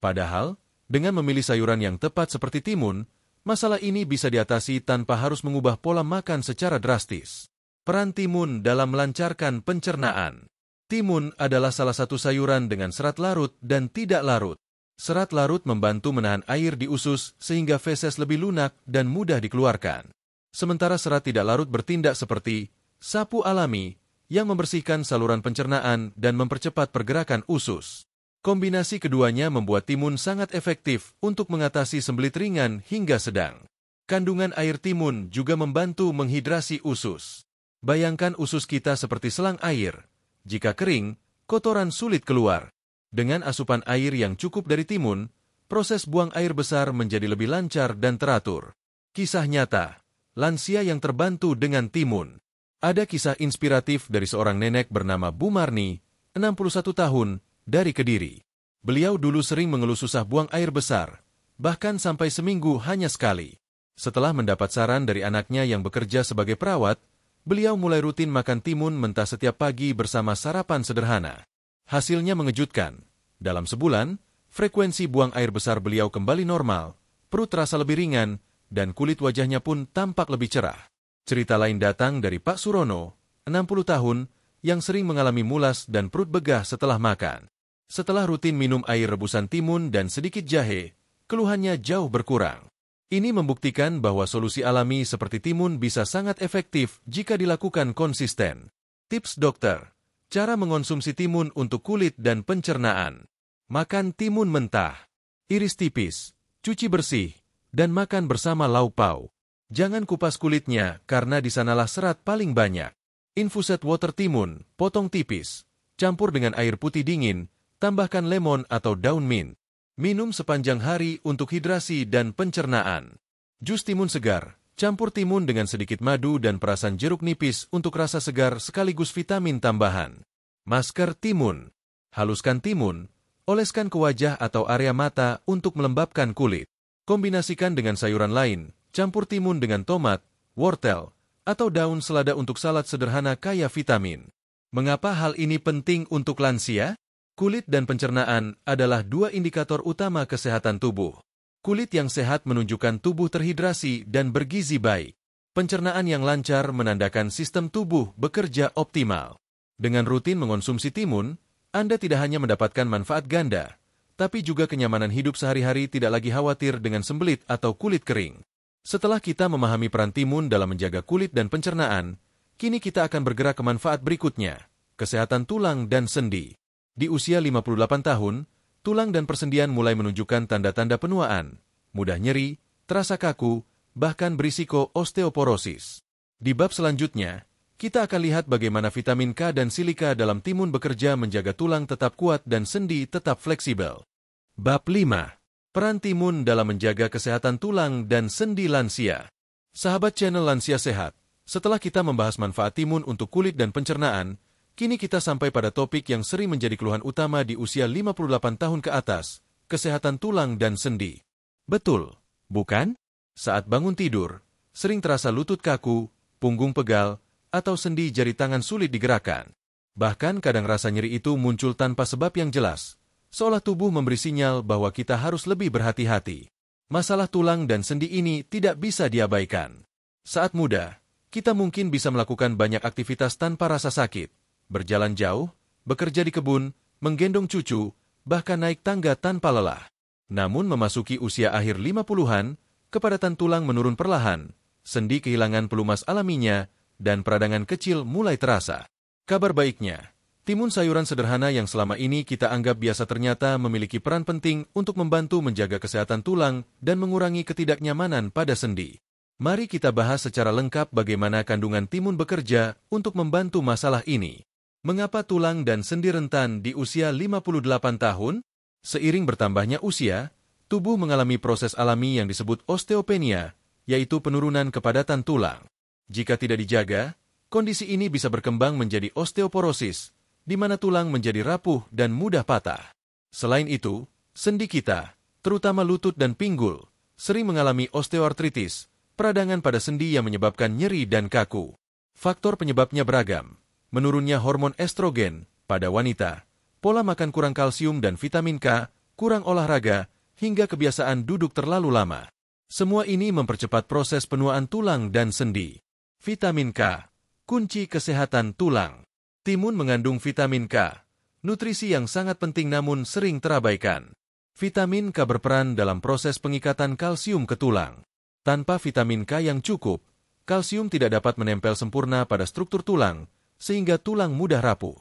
Padahal, dengan memilih sayuran yang tepat seperti timun, masalah ini bisa diatasi tanpa harus mengubah pola makan secara drastis. Peran timun dalam melancarkan pencernaan. Timun adalah salah satu sayuran dengan serat larut dan tidak larut. Serat larut membantu menahan air di usus sehingga feses lebih lunak dan mudah dikeluarkan. Sementara serat tidak larut bertindak seperti sapu alami yang membersihkan saluran pencernaan dan mempercepat pergerakan usus. Kombinasi keduanya membuat timun sangat efektif untuk mengatasi sembelit ringan hingga sedang. Kandungan air timun juga membantu menghidrasi usus. Bayangkan usus kita seperti selang air. Jika kering, kotoran sulit keluar. Dengan asupan air yang cukup dari timun, proses buang air besar menjadi lebih lancar dan teratur. Kisah nyata, lansia yang terbantu dengan timun. Ada kisah inspiratif dari seorang nenek bernama Bu Marni, 61 tahun, dari Kediri. Beliau dulu sering mengeluh susah buang air besar, bahkan sampai seminggu hanya sekali. Setelah mendapat saran dari anaknya yang bekerja sebagai perawat, beliau mulai rutin makan timun mentah setiap pagi bersama sarapan sederhana. Hasilnya mengejutkan. Dalam sebulan, frekuensi buang air besar beliau kembali normal, perut terasa lebih ringan, dan kulit wajahnya pun tampak lebih cerah. Cerita lain datang dari Pak Surono, 60 tahun, yang sering mengalami mulas dan perut begah setelah makan. Setelah rutin minum air rebusan timun dan sedikit jahe, keluhannya jauh berkurang. Ini membuktikan bahwa solusi alami seperti timun bisa sangat efektif jika dilakukan konsisten. Tips dokter, cara mengonsumsi timun untuk kulit dan pencernaan. Makan timun mentah, iris tipis, cuci bersih, dan makan bersama lauk pauk. Jangan kupas kulitnya karena di sanalah serat paling banyak. Infuset water timun, potong tipis, campur dengan air putih dingin, tambahkan lemon atau daun mint. Minum sepanjang hari untuk hidrasi dan pencernaan. Jus timun segar, campur timun dengan sedikit madu dan perasan jeruk nipis untuk rasa segar sekaligus vitamin tambahan. Masker timun. Haluskan timun, oleskan ke wajah atau area mata untuk melembabkan kulit. Kombinasikan dengan sayuran lain, campur timun dengan tomat, wortel, atau daun selada untuk salad sederhana kaya vitamin. Mengapa hal ini penting untuk lansia? Kulit dan pencernaan adalah dua indikator utama kesehatan tubuh. Kulit yang sehat menunjukkan tubuh terhidrasi dan bergizi baik. Pencernaan yang lancar menandakan sistem tubuh bekerja optimal. Dengan rutin mengonsumsi timun, Anda tidak hanya mendapatkan manfaat ganda, tapi juga kenyamanan hidup sehari-hari, tidak lagi khawatir dengan sembelit atau kulit kering. Setelah kita memahami peran timun dalam menjaga kulit dan pencernaan, kini kita akan bergerak ke manfaat berikutnya, kesehatan tulang dan sendi. Di usia 58 tahun, tulang dan persendian mulai menunjukkan tanda-tanda penuaan, mudah nyeri, terasa kaku, bahkan berisiko osteoporosis. Di bab selanjutnya, kita akan lihat bagaimana vitamin K dan silika dalam timun bekerja menjaga tulang tetap kuat dan sendi tetap fleksibel. Bab 5. Peran timun dalam menjaga kesehatan tulang dan sendi lansia. Sahabat channel Lansia Sehat, setelah kita membahas manfaat timun untuk kulit dan pencernaan, kini kita sampai pada topik yang sering menjadi keluhan utama di usia 58 tahun ke atas, kesehatan tulang dan sendi. Betul, bukan? Saat bangun tidur, sering terasa lutut kaku, punggung pegal, atau sendi jari tangan sulit digerakkan. Bahkan kadang rasa nyeri itu muncul tanpa sebab yang jelas, seolah tubuh memberi sinyal bahwa kita harus lebih berhati-hati. Masalah tulang dan sendi ini tidak bisa diabaikan. Saat muda, kita mungkin bisa melakukan banyak aktivitas tanpa rasa sakit. Berjalan jauh, bekerja di kebun, menggendong cucu, bahkan naik tangga tanpa lelah. Namun memasuki usia akhir 50-an, kepadatan tulang menurun perlahan, sendi kehilangan pelumas alaminya, dan peradangan kecil mulai terasa. Kabar baiknya, timun sayuran sederhana yang selama ini kita anggap biasa ternyata memiliki peran penting untuk membantu menjaga kesehatan tulang dan mengurangi ketidaknyamanan pada sendi. Mari kita bahas secara lengkap bagaimana kandungan timun bekerja untuk membantu masalah ini. Mengapa tulang dan sendi rentan di usia 58 tahun? Seiring bertambahnya usia, tubuh mengalami proses alami yang disebut osteopenia, yaitu penurunan kepadatan tulang. Jika tidak dijaga, kondisi ini bisa berkembang menjadi osteoporosis, di mana tulang menjadi rapuh dan mudah patah. Selain itu, sendi kita, terutama lutut dan pinggul, sering mengalami osteoartritis, peradangan pada sendi yang menyebabkan nyeri dan kaku. Faktor penyebabnya beragam. Menurunnya hormon estrogen pada wanita, pola makan kurang kalsium dan vitamin K, kurang olahraga, hingga kebiasaan duduk terlalu lama. Semua ini mempercepat proses penuaan tulang dan sendi. Vitamin K, kunci kesehatan tulang. Timun mengandung vitamin K, nutrisi yang sangat penting namun sering terabaikan. Vitamin K berperan dalam proses pengikatan kalsium ke tulang. Tanpa vitamin K yang cukup, kalsium tidak dapat menempel sempurna pada struktur tulang, sehingga tulang mudah rapuh.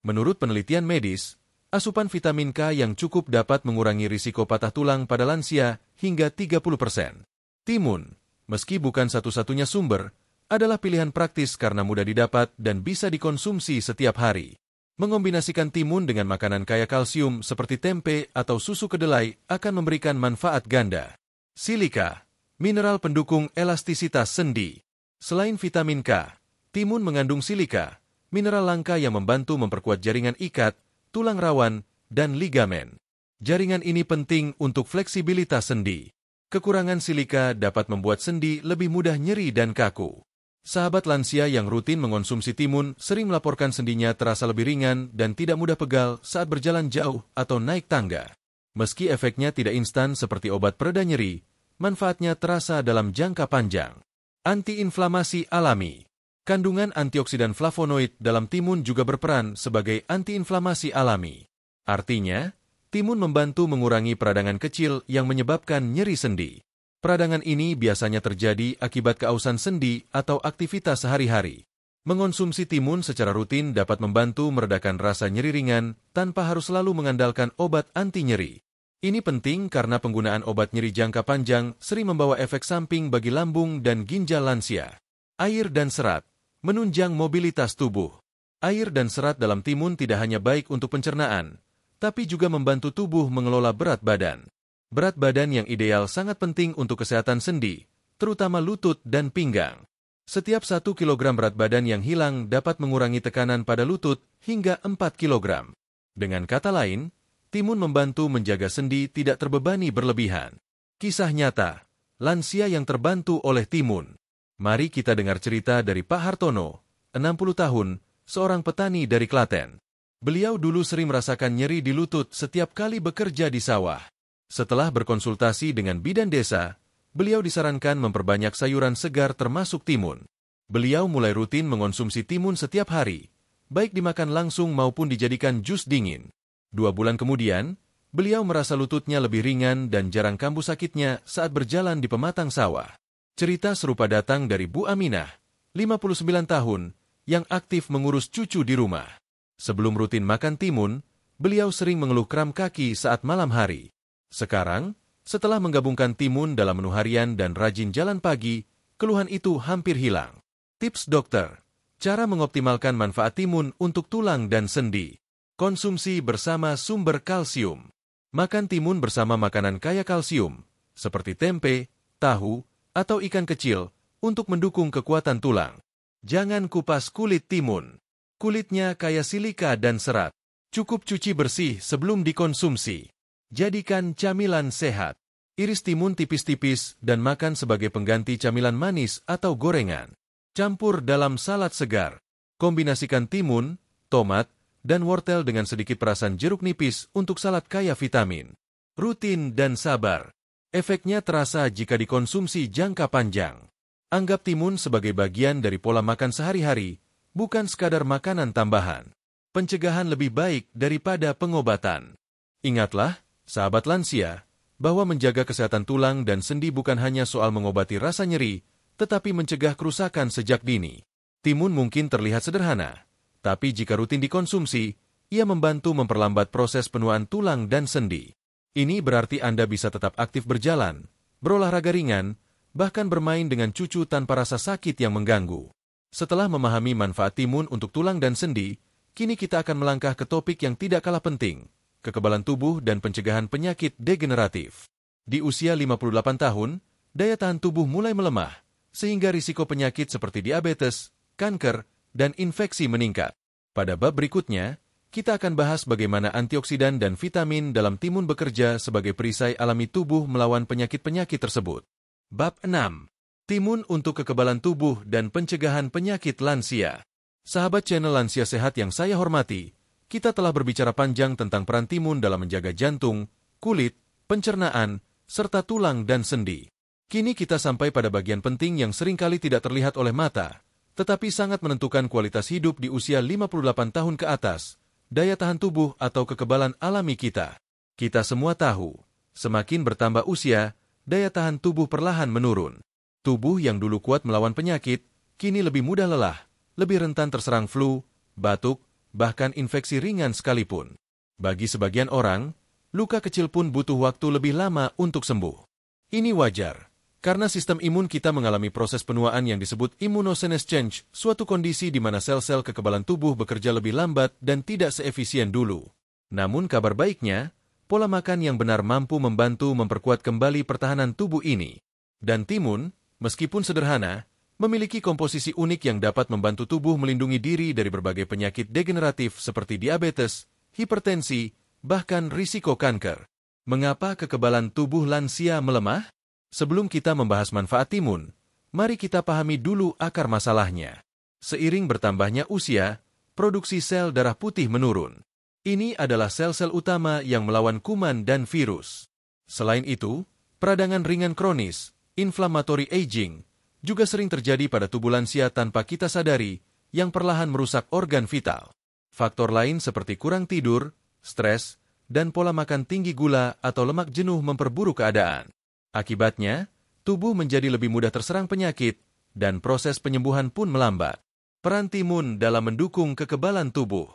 Menurut penelitian medis, asupan vitamin K yang cukup dapat mengurangi risiko patah tulang pada lansia hingga 30%. Timun, meski bukan satu-satunya sumber, adalah pilihan praktis karena mudah didapat dan bisa dikonsumsi setiap hari. Mengombinasikan timun dengan makanan kaya kalsium seperti tempe atau susu kedelai akan memberikan manfaat ganda. Silika, mineral pendukung elastisitas sendi. Selain vitamin K, timun mengandung silika, mineral langka yang membantu memperkuat jaringan ikat, tulang rawan, dan ligamen. Jaringan ini penting untuk fleksibilitas sendi. Kekurangan silika dapat membuat sendi lebih mudah nyeri dan kaku. Sahabat lansia yang rutin mengonsumsi timun sering melaporkan sendinya terasa lebih ringan dan tidak mudah pegal saat berjalan jauh atau naik tangga. Meski efeknya tidak instan seperti obat pereda nyeri, manfaatnya terasa dalam jangka panjang. Antiinflamasi alami. Kandungan antioksidan flavonoid dalam timun juga berperan sebagai antiinflamasi alami. Artinya, timun membantu mengurangi peradangan kecil yang menyebabkan nyeri sendi. Peradangan ini biasanya terjadi akibat keausan sendi atau aktivitas sehari-hari. Mengonsumsi timun secara rutin dapat membantu meredakan rasa nyeri ringan tanpa harus selalu mengandalkan obat anti nyeri. Ini penting karena penggunaan obat nyeri jangka panjang sering membawa efek samping bagi lambung dan ginjal lansia. Air dan serat. Menunjang mobilitas tubuh. Air dan serat dalam timun tidak hanya baik untuk pencernaan, tapi juga membantu tubuh mengelola berat badan. Berat badan yang ideal sangat penting untuk kesehatan sendi, terutama lutut dan pinggang. Setiap 1 kilogram berat badan yang hilang dapat mengurangi tekanan pada lutut hingga 4 kilogram. Dengan kata lain, timun membantu menjaga sendi tidak terbebani berlebihan. Kisah nyata, lansia yang terbantu oleh timun. Mari kita dengar cerita dari Pak Hartono, 60 tahun, seorang petani dari Klaten. Beliau dulu sering merasakan nyeri di lutut setiap kali bekerja di sawah. Setelah berkonsultasi dengan bidan desa, beliau disarankan memperbanyak sayuran segar termasuk timun. Beliau mulai rutin mengonsumsi timun setiap hari, baik dimakan langsung maupun dijadikan jus dingin. 2 bulan kemudian, beliau merasa lututnya lebih ringan dan jarang kambuh sakitnya saat berjalan di pematang sawah. Cerita serupa datang dari Bu Aminah, 59 tahun, yang aktif mengurus cucu di rumah. Sebelum rutin makan timun, beliau sering mengeluh kram kaki saat malam hari. Sekarang, setelah menggabungkan timun dalam menu harian dan rajin jalan pagi, keluhan itu hampir hilang. Tips dokter, cara mengoptimalkan manfaat timun untuk tulang dan sendi. Konsumsi bersama sumber kalsium. Makan timun bersama makanan kaya kalsium, seperti tempe, tahu, atau ikan kecil, untuk mendukung kekuatan tulang. Jangan kupas kulit timun. Kulitnya kaya silika dan serat. Cukup cuci bersih sebelum dikonsumsi. Jadikan camilan sehat. Iris timun tipis-tipis dan makan sebagai pengganti camilan manis atau gorengan. Campur dalam salad segar. Kombinasikan timun, tomat, dan wortel dengan sedikit perasan jeruk nipis untuk salad kaya vitamin. Rutin dan sabar. Efeknya terasa jika dikonsumsi jangka panjang. Anggap timun sebagai bagian dari pola makan sehari-hari, bukan sekadar makanan tambahan. Pencegahan lebih baik daripada pengobatan. Ingatlah, sahabat lansia, bahwa menjaga kesehatan tulang dan sendi bukan hanya soal mengobati rasa nyeri, tetapi mencegah kerusakan sejak dini. Timun mungkin terlihat sederhana, tapi jika rutin dikonsumsi, ia membantu memperlambat proses penuaan tulang dan sendi. Ini berarti Anda bisa tetap aktif berjalan, berolahraga ringan, bahkan bermain dengan cucu tanpa rasa sakit yang mengganggu. Setelah memahami manfaat timun untuk tulang dan sendi, kini kita akan melangkah ke topik yang tidak kalah penting, kekebalan tubuh dan pencegahan penyakit degeneratif. Di usia 58 tahun, daya tahan tubuh mulai melemah, sehingga risiko penyakit seperti diabetes, kanker, dan infeksi meningkat. Pada bab berikutnya, kita akan bahas bagaimana antioksidan dan vitamin dalam timun bekerja sebagai perisai alami tubuh melawan penyakit-penyakit tersebut. Bab 6. Timun untuk kekebalan tubuh dan pencegahan penyakit lansia. Sahabat channel Lansia Sehat yang saya hormati, kita telah berbicara panjang tentang peran timun dalam menjaga jantung, kulit, pencernaan, serta tulang dan sendi. Kini kita sampai pada bagian penting yang seringkali tidak terlihat oleh mata, tetapi sangat menentukan kualitas hidup di usia 58 tahun ke atas, daya tahan tubuh atau kekebalan alami kita. Kita semua tahu, semakin bertambah usia, daya tahan tubuh perlahan menurun. Tubuh yang dulu kuat melawan penyakit, kini lebih mudah lelah, lebih rentan terserang flu, batuk, bahkan infeksi ringan sekalipun. Bagi sebagian orang, luka kecil pun butuh waktu lebih lama untuk sembuh. Ini wajar, karena sistem imun kita mengalami proses penuaan yang disebut immunosenescence change, suatu kondisi di mana sel-sel kekebalan tubuh bekerja lebih lambat dan tidak seefisien dulu. Namun kabar baiknya, pola makan yang benar mampu membantu memperkuat kembali pertahanan tubuh ini. Dan timun, meskipun sederhana, memiliki komposisi unik yang dapat membantu tubuh melindungi diri dari berbagai penyakit degeneratif seperti diabetes, hipertensi, bahkan risiko kanker. Mengapa kekebalan tubuh lansia melemah? Sebelum kita membahas manfaat timun, mari kita pahami dulu akar masalahnya. Seiring bertambahnya usia, produksi sel darah putih menurun. Ini adalah sel-sel utama yang melawan kuman dan virus. Selain itu, peradangan ringan kronis, inflammatory aging, juga sering terjadi pada tubuh lansia tanpa kita sadari, yang perlahan merusak organ vital. Faktor lain seperti kurang tidur, stres, dan pola makan tinggi gula atau lemak jenuh memperburuk keadaan. Akibatnya, tubuh menjadi lebih mudah terserang penyakit, dan proses penyembuhan pun melambat. Peran timun dalam mendukung kekebalan tubuh.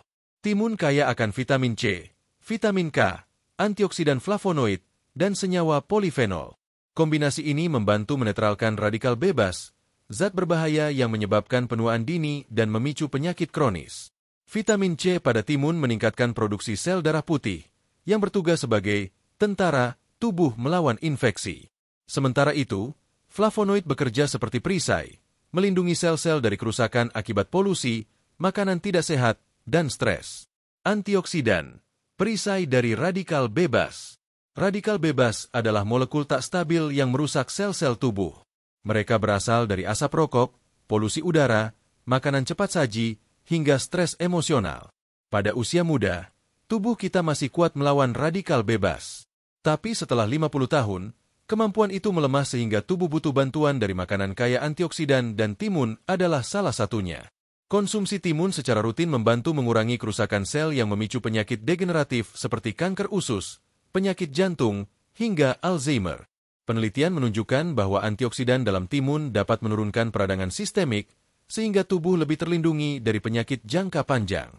Timun kaya akan vitamin C, vitamin K, antioksidan flavonoid, dan senyawa polifenol. Kombinasi ini membantu menetralkan radikal bebas, zat berbahaya yang menyebabkan penuaan dini dan memicu penyakit kronis. Vitamin C pada timun meningkatkan produksi sel darah putih, yang bertugas sebagai tentara tubuh melawan infeksi. Sementara itu, flavonoid bekerja seperti perisai, melindungi sel-sel dari kerusakan akibat polusi, makanan tidak sehat, dan stres. Antioksidan, perisai dari radikal bebas. Radikal bebas adalah molekul tak stabil yang merusak sel-sel tubuh. Mereka berasal dari asap rokok, polusi udara, makanan cepat saji, hingga stres emosional. Pada usia muda, tubuh kita masih kuat melawan radikal bebas. Tapi setelah 50 tahun, kemampuan itu melemah sehingga tubuh butuh bantuan dari makanan kaya antioksidan dan timun adalah salah satunya. Konsumsi timun secara rutin membantu mengurangi kerusakan sel yang memicu penyakit degeneratif seperti kanker usus, penyakit jantung, hingga Alzheimer. Penelitian menunjukkan bahwa antioksidan dalam timun dapat menurunkan peradangan sistemik, sehingga tubuh lebih terlindungi dari penyakit jangka panjang.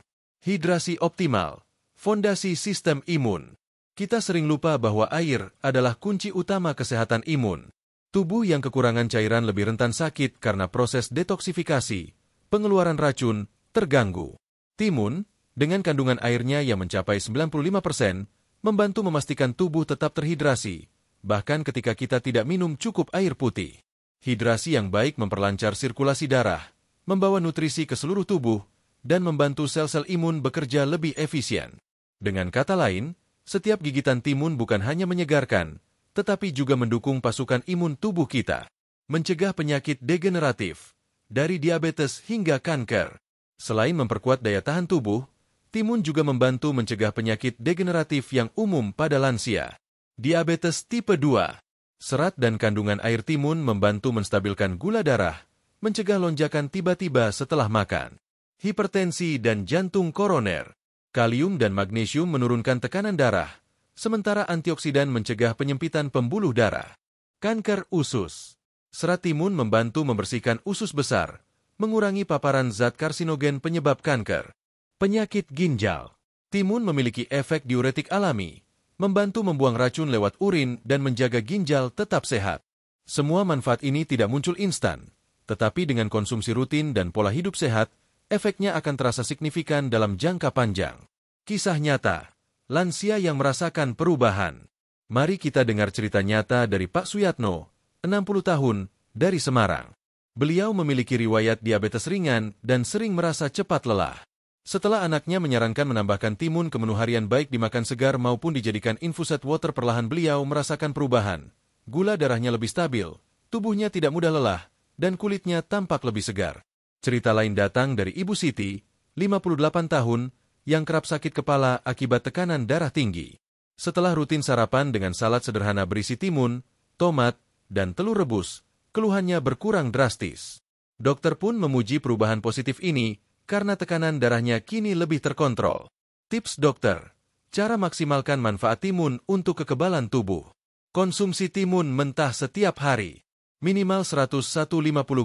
Hidrasi optimal, fondasi sistem imun. Kita sering lupa bahwa air adalah kunci utama kesehatan imun. Tubuh yang kekurangan cairan lebih rentan sakit karena proses detoksifikasi, pengeluaran racun, terganggu. Timun, dengan kandungan airnya yang mencapai 95%, membantu memastikan tubuh tetap terhidrasi, bahkan ketika kita tidak minum cukup air putih. Hidrasi yang baik memperlancar sirkulasi darah, membawa nutrisi ke seluruh tubuh, dan membantu sel-sel imun bekerja lebih efisien. Dengan kata lain, setiap gigitan timun bukan hanya menyegarkan, tetapi juga mendukung pasukan imun tubuh kita. Mencegah penyakit degeneratif, dari diabetes hingga kanker. Selain memperkuat daya tahan tubuh, timun juga membantu mencegah penyakit degeneratif yang umum pada lansia. Diabetes tipe 2. Serat dan kandungan air timun membantu menstabilkan gula darah, mencegah lonjakan tiba-tiba setelah makan. Hipertensi dan jantung koroner. Kalium dan magnesium menurunkan tekanan darah, sementara antioksidan mencegah penyempitan pembuluh darah. Kanker usus. Serat timun membantu membersihkan usus besar, mengurangi paparan zat karsinogen penyebab kanker. Penyakit ginjal. Timun memiliki efek diuretik alami, membantu membuang racun lewat urin dan menjaga ginjal tetap sehat. Semua manfaat ini tidak muncul instan, tetapi dengan konsumsi rutin dan pola hidup sehat, efeknya akan terasa signifikan dalam jangka panjang. Kisah nyata, lansia yang merasakan perubahan. Mari kita dengar cerita nyata dari Pak Suyatno, 60 tahun, dari Semarang. Beliau memiliki riwayat diabetes ringan dan sering merasa cepat lelah. Setelah anaknya menyarankan menambahkan timun ke menu harian baik dimakan segar maupun dijadikan infuset water, perlahan beliau merasakan perubahan. Gula darahnya lebih stabil, tubuhnya tidak mudah lelah, dan kulitnya tampak lebih segar. Cerita lain datang dari Ibu Siti, 58 tahun, yang kerap sakit kepala akibat tekanan darah tinggi. Setelah rutin sarapan dengan salad sederhana berisi timun, tomat, dan telur rebus, keluhannya berkurang drastis. Dokter pun memuji perubahan positif ini karena tekanan darahnya kini lebih terkontrol. Tips dokter, cara maksimalkan manfaat timun untuk kekebalan tubuh. Konsumsi timun mentah setiap hari. Minimal 150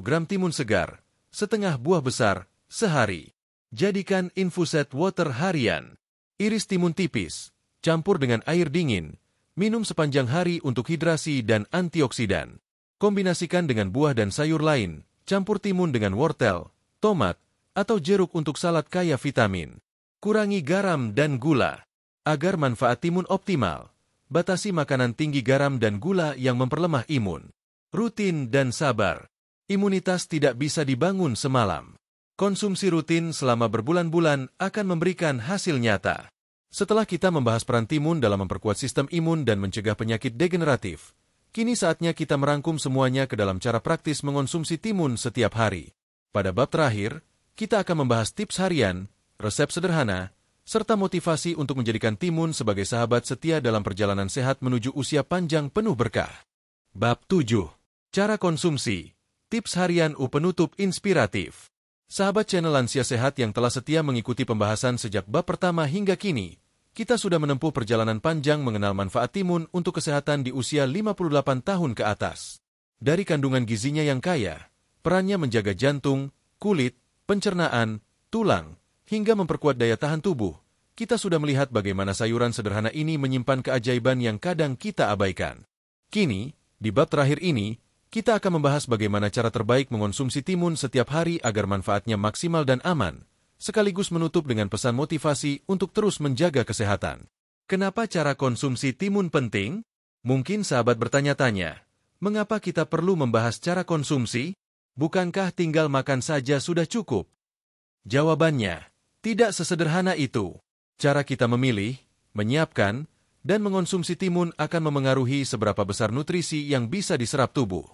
gram timun segar, setengah buah besar, sehari. Jadikan infuset water harian. Iris timun tipis, campur dengan air dingin, minum sepanjang hari untuk hidrasi dan antioksidan. Kombinasikan dengan buah dan sayur lain, campur timun dengan wortel, tomat, atau jeruk untuk salad kaya vitamin. Kurangi garam dan gula. Agar manfaat timun optimal, batasi makanan tinggi garam dan gula yang memperlemah imun. Rutin dan sabar. Imunitas tidak bisa dibangun semalam. Konsumsi rutin selama berbulan-bulan akan memberikan hasil nyata. Setelah kita membahas peran timun dalam memperkuat sistem imun dan mencegah penyakit degeneratif, kini saatnya kita merangkum semuanya ke dalam cara praktis mengonsumsi timun setiap hari. Pada bab terakhir, kita akan membahas tips harian, resep sederhana, serta motivasi untuk menjadikan timun sebagai sahabat setia dalam perjalanan sehat menuju usia panjang penuh berkah. Bab 7. Cara konsumsi. Tips harian penutup inspiratif. Sahabat channel Lansia Sehat yang telah setia mengikuti pembahasan sejak bab pertama hingga kini, kita sudah menempuh perjalanan panjang mengenal manfaat timun untuk kesehatan di usia 58 tahun ke atas. Dari kandungan gizinya yang kaya, perannya menjaga jantung, kulit, pencernaan, tulang, hingga memperkuat daya tahan tubuh, kita sudah melihat bagaimana sayuran sederhana ini menyimpan keajaiban yang kadang kita abaikan. Kini, di bab terakhir ini, kita akan membahas bagaimana cara terbaik mengonsumsi timun setiap hari agar manfaatnya maksimal dan aman, sekaligus menutup dengan pesan motivasi untuk terus menjaga kesehatan. Kenapa cara konsumsi timun penting? Mungkin sahabat bertanya-tanya, mengapa kita perlu membahas cara konsumsi? Bukankah tinggal makan saja sudah cukup? Jawabannya, tidak sesederhana itu. Cara kita memilih, menyiapkan, dan mengonsumsi timun akan memengaruhi seberapa besar nutrisi yang bisa diserap tubuh.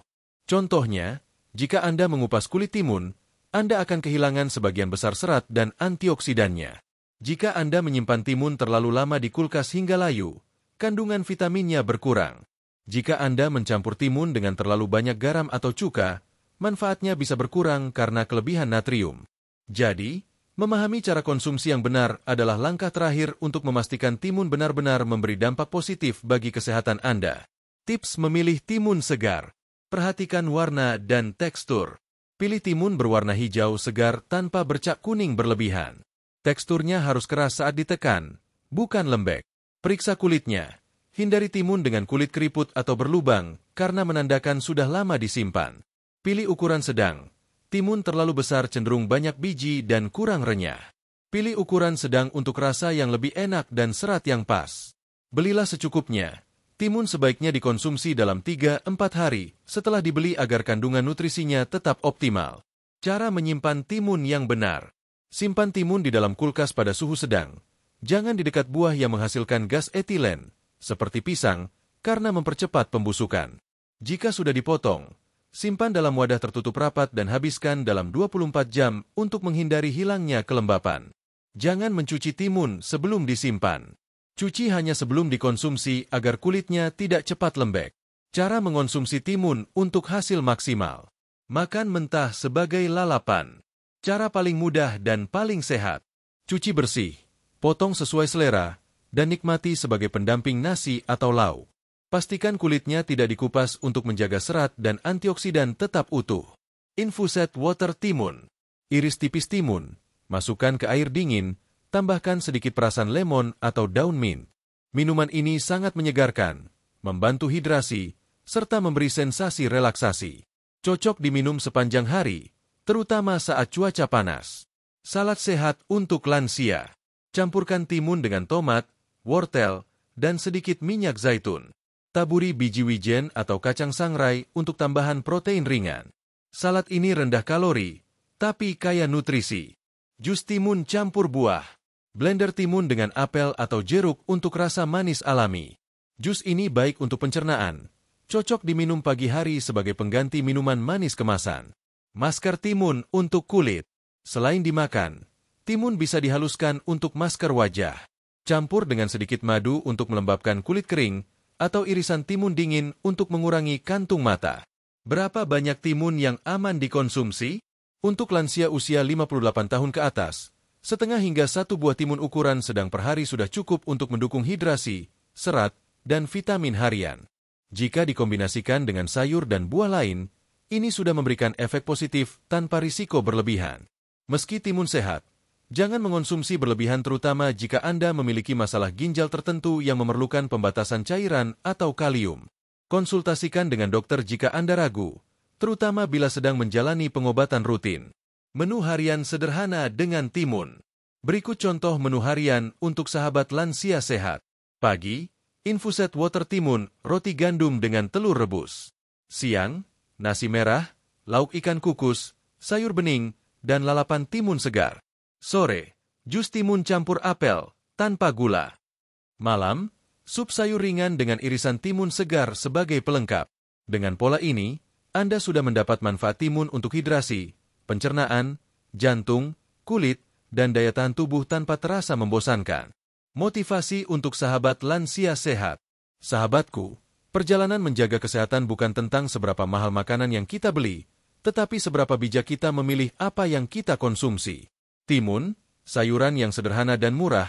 Contohnya, jika Anda mengupas kulit timun, Anda akan kehilangan sebagian besar serat dan antioksidannya. Jika Anda menyimpan timun terlalu lama di kulkas hingga layu, kandungan vitaminnya berkurang. Jika Anda mencampur timun dengan terlalu banyak garam atau cuka, manfaatnya bisa berkurang karena kelebihan natrium. Jadi, memahami cara konsumsi yang benar adalah langkah terakhir untuk memastikan timun benar-benar memberi dampak positif bagi kesehatan Anda. Tips memilih timun segar. Perhatikan warna dan tekstur. Pilih timun berwarna hijau segar tanpa bercak kuning berlebihan. Teksturnya harus keras saat ditekan, bukan lembek. Periksa kulitnya. Hindari timun dengan kulit keriput atau berlubang karena menandakan sudah lama disimpan. Pilih ukuran sedang. Timun terlalu besar cenderung banyak biji dan kurang renyah. Pilih ukuran sedang untuk rasa yang lebih enak dan serat yang pas. Belilah secukupnya. Timun sebaiknya dikonsumsi dalam 3-4 hari setelah dibeli agar kandungan nutrisinya tetap optimal. Cara menyimpan timun yang benar. Simpan timun di dalam kulkas pada suhu sedang. Jangan di dekat buah yang menghasilkan gas etilen, seperti pisang, karena mempercepat pembusukan. Jika sudah dipotong, simpan dalam wadah tertutup rapat dan habiskan dalam 24 jam untuk menghindari hilangnya kelembapan. Jangan mencuci timun sebelum disimpan. Cuci hanya sebelum dikonsumsi agar kulitnya tidak cepat lembek. Cara mengonsumsi timun untuk hasil maksimal. Makan mentah sebagai lalapan. Cara paling mudah dan paling sehat. Cuci bersih, potong sesuai selera, dan nikmati sebagai pendamping nasi atau lauk. Pastikan kulitnya tidak dikupas untuk menjaga serat dan antioksidan tetap utuh. Infused water timun. Iris tipis timun, masukkan ke air dingin, tambahkan sedikit perasan lemon atau daun mint. Minuman ini sangat menyegarkan, membantu hidrasi, serta memberi sensasi relaksasi. Cocok diminum sepanjang hari, terutama saat cuaca panas. Salad sehat untuk lansia. Campurkan timun dengan tomat, wortel, dan sedikit minyak zaitun. Taburi biji wijen atau kacang sangrai untuk tambahan protein ringan. Salad ini rendah kalori, tapi kaya nutrisi. Jus timun campur buah. Blender timun dengan apel atau jeruk untuk rasa manis alami. Jus ini baik untuk pencernaan. Cocok diminum pagi hari sebagai pengganti minuman manis kemasan. Masker timun untuk kulit. Selain dimakan, timun bisa dihaluskan untuk masker wajah. Campur dengan sedikit madu untuk melembabkan kulit kering, atau irisan timun dingin untuk mengurangi kantung mata. Berapa banyak timun yang aman dikonsumsi? Untuk lansia usia 58 tahun ke atas, setengah hingga 1 buah timun ukuran sedang per hari sudah cukup untuk mendukung hidrasi, serat, dan vitamin harian. Jika dikombinasikan dengan sayur dan buah lain, ini sudah memberikan efek positif tanpa risiko berlebihan. Meski timun sehat, jangan mengonsumsi berlebihan terutama jika Anda memiliki masalah ginjal tertentu yang memerlukan pembatasan cairan atau kalium. Konsultasikan dengan dokter jika Anda ragu, terutama bila sedang menjalani pengobatan rutin. Menu harian sederhana dengan timun. Berikut contoh menu harian untuk sahabat lansia sehat. Pagi, infused water timun, roti gandum dengan telur rebus. Siang, nasi merah, lauk ikan kukus, sayur bening, dan lalapan timun segar. Sore, jus timun campur apel, tanpa gula. Malam, Sup sayur ringan dengan irisan timun segar sebagai pelengkap. Dengan pola ini, Anda sudah mendapat manfaat timun untuk hidrasi, pencernaan, jantung, kulit, dan daya tahan tubuh tanpa terasa membosankan. Motivasi untuk sahabat lansia sehat. Sahabatku, perjalanan menjaga kesehatan bukan tentang seberapa mahal makanan yang kita beli, tetapi seberapa bijak kita memilih apa yang kita konsumsi. Timun, sayuran yang sederhana dan murah,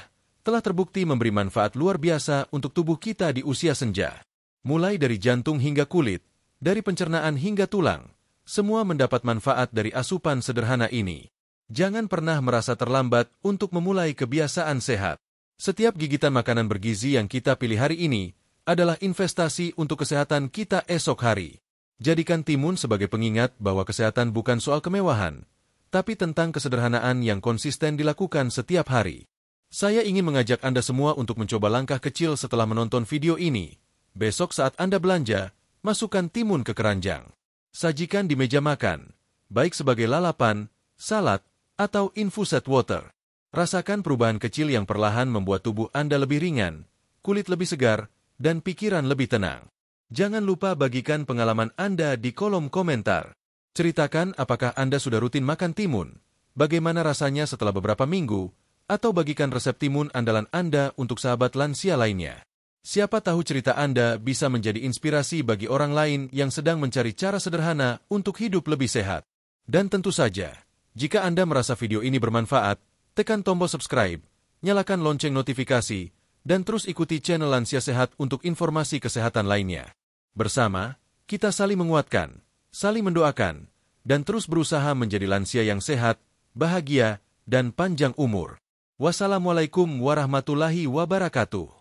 telah terbukti memberi manfaat luar biasa untuk tubuh kita di usia senja. Mulai dari jantung hingga kulit, dari pencernaan hingga tulang, semua mendapat manfaat dari asupan sederhana ini. Jangan pernah merasa terlambat untuk memulai kebiasaan sehat. Setiap gigitan makanan bergizi yang kita pilih hari ini adalah investasi untuk kesehatan kita esok hari. Jadikan timun sebagai pengingat bahwa kesehatan bukan soal kemewahan, tapi tentang kesederhanaan yang konsisten dilakukan setiap hari. Saya ingin mengajak Anda semua untuk mencoba langkah kecil setelah menonton video ini. Besok saat Anda belanja, masukkan timun ke keranjang. Sajikan di meja makan, baik sebagai lalapan, salad, atau infused water. Rasakan perubahan kecil yang perlahan membuat tubuh Anda lebih ringan, kulit lebih segar, dan pikiran lebih tenang. Jangan lupa bagikan pengalaman Anda di kolom komentar. Ceritakan apakah Anda sudah rutin makan timun, bagaimana rasanya setelah beberapa minggu, atau bagikan resep timun andalan Anda untuk sahabat lansia lainnya. Siapa tahu cerita Anda bisa menjadi inspirasi bagi orang lain yang sedang mencari cara sederhana untuk hidup lebih sehat. Dan tentu saja, jika Anda merasa video ini bermanfaat, tekan tombol subscribe, nyalakan lonceng notifikasi, dan terus ikuti channel Lansia Sehat untuk informasi kesehatan lainnya. Bersama, kita saling menguatkan, saling mendoakan, dan terus berusaha menjadi lansia yang sehat, bahagia, dan panjang umur. Wassalamualaikum warahmatullahi wabarakatuh.